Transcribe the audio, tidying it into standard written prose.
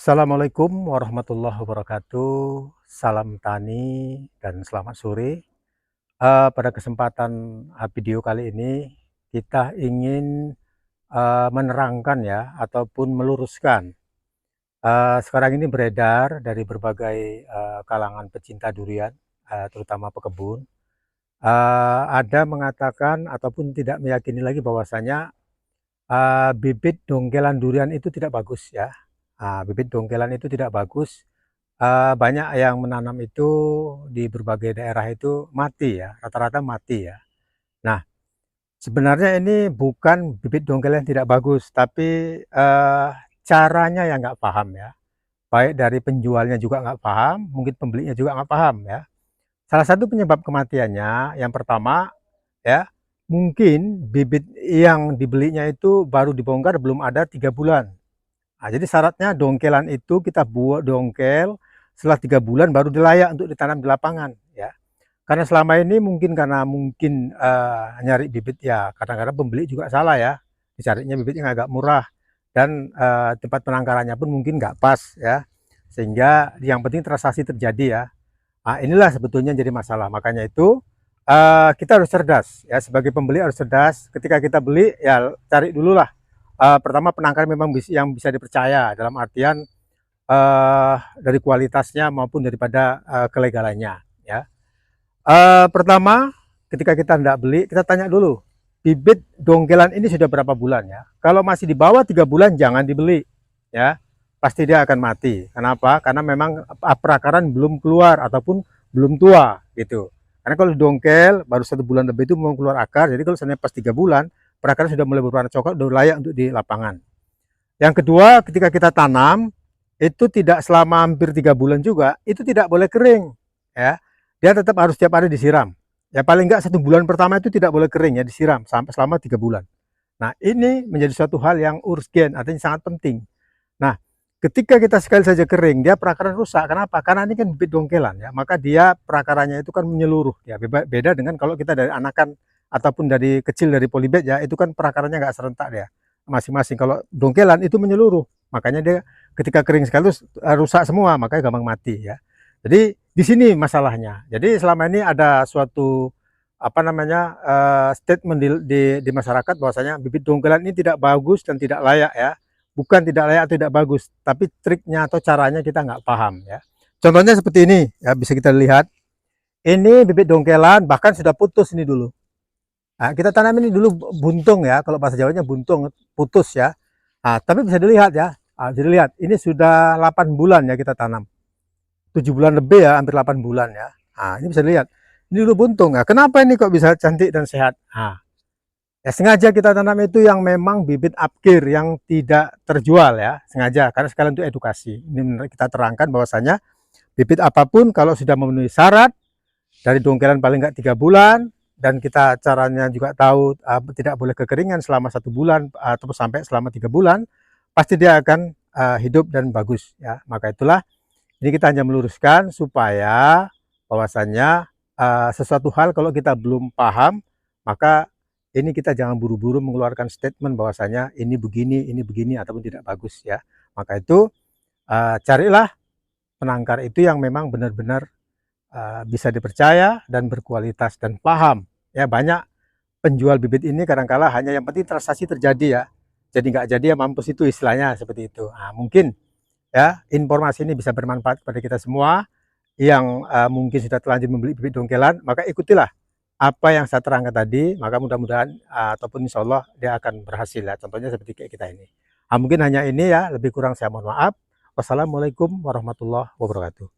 Assalamualaikum warahmatullahi wabarakatuh. Salam tani dan selamat sore. Pada kesempatan video kali ini kita ingin menerangkan ya ataupun meluruskan. Sekarang ini beredar dari berbagai kalangan pecinta durian, terutama pekebun. Ada mengatakan ataupun tidak meyakini lagi bahwasanya bibit dongkelan durian itu tidak bagus ya. Bibit dongkelan itu tidak bagus. Banyak yang menanam itu di berbagai daerah itu mati ya, rata-rata mati ya. Nah, sebenarnya ini bukan bibit dongkelan yang tidak bagus, tapi caranya yang nggak paham ya. Baik dari penjualnya juga nggak paham, mungkin pembelinya juga nggak paham ya. Salah satu penyebab kematiannya, yang pertama ya, mungkin bibit yang dibelinya itu baru dibongkar belum ada 3 bulan. Jadi syaratnya dongkelan itu kita buat dongkel setelah 3 bulan baru dilayak untuk ditanam di lapangan ya. Karena selama ini karena nyari bibit ya kadang-kadang pembeli juga salah ya, dicarinya bibit yang agak murah dan tempat penangkarannya pun mungkin nggak pas ya, sehingga yang penting transaksi terjadi ya. Inilah sebetulnya jadi masalah. Makanya itu kita harus cerdas ya, sebagai pembeli harus cerdas. Ketika kita beli ya cari dulu lah. Pertama penangkar memang yang bisa dipercaya dalam artian dari kualitasnya maupun daripada kelegalannya ya. Pertama ketika kita hendak beli, kita tanya dulu bibit dongkelan ini sudah berapa bulan ya. Kalau masih di bawah 3 bulan jangan dibeli ya, pasti dia akan mati. Kenapa? Karena memang perakaran belum keluar ataupun belum tua gitu. Karena kalau dongkel baru 1 bulan lebih itu mau keluar akar, jadi kalau seandainya pas 3 bulan perakaran sudah mulai berwarna coklat, sudah layak untuk di lapangan. Yang kedua, ketika kita tanam itu tidak selama hampir 3 bulan juga, itu tidak boleh kering ya. Dia tetap harus setiap hari disiram ya, paling enggak 1 bulan pertama itu tidak boleh kering ya, disiram sampai selama 3 bulan. Nah, ini menjadi suatu hal yang urgen, artinya sangat penting. Nah, ketika kita sekali saja kering, dia perakaran rusak. Kenapa? Karena ini kan bibit dongkelan ya, maka dia perakarannya itu kan menyeluruh ya. Beda dengan kalau kita dari anakan ataupun dari kecil dari polybed ya, itu kan perakarannya nggak serentak ya, masing-masing. Kalau dongkelan itu menyeluruh, makanya dia ketika kering sekali rusak semua, makanya gampang mati ya. Jadi di sini masalahnya. Jadi selama ini ada suatu statement di masyarakat bahwasanya bibit dongkelan ini tidak bagus dan tidak layak ya. Bukan tidak layak atau tidak bagus, tapi triknya atau caranya kita nggak paham ya. Contohnya seperti ini ya, bisa kita lihat. Ini bibit dongkelan bahkan sudah putus ini dulu. Kita tanam ini dulu buntung ya, kalau bahasa Jawanya buntung, putus ya. Tapi bisa dilihat ya, dilihat ini sudah 8 bulan ya kita tanam. 7 bulan lebih ya, hampir 8 bulan ya. Ini bisa dilihat. Ini dulu buntung ya. Kenapa ini kok bisa cantik dan sehat? Ya sengaja kita tanam itu yang memang bibit upkir yang tidak terjual ya, sengaja karena sekalian untuk edukasi. Ini kita terangkan bahwasanya bibit apapun kalau sudah memenuhi syarat dari dongkelan paling nggak 3 bulan, dan kita caranya juga tahu tidak boleh kekeringan selama 1 bulan atau sampai selama 3 bulan, pasti dia akan hidup dan bagus ya. Maka itulah ini kita hanya meluruskan supaya bahwasanya sesuatu hal kalau kita belum paham, maka ini kita jangan buru-buru mengeluarkan statement bahwasanya ini begini ataupun tidak bagus ya. Maka itu carilah penangkar itu yang memang benar-benar bisa dipercaya dan berkualitas dan paham ya. Banyak penjual bibit ini kadang-kala hanya yang penting transaksi terjadi ya, jadi nggak jadi ya mampus, itu istilahnya seperti itu. Mungkin ya informasi ini bisa bermanfaat kepada kita semua yang mungkin sudah terlanjur membeli bibit dongkelan, maka ikutilah apa yang saya terangkan tadi, maka mudah-mudahan ataupun insya Allah dia akan berhasil ya, contohnya seperti kayak kita ini. Mungkin hanya ini ya, lebih kurang saya mohon maaf. Wassalamualaikum warahmatullahi wabarakatuh.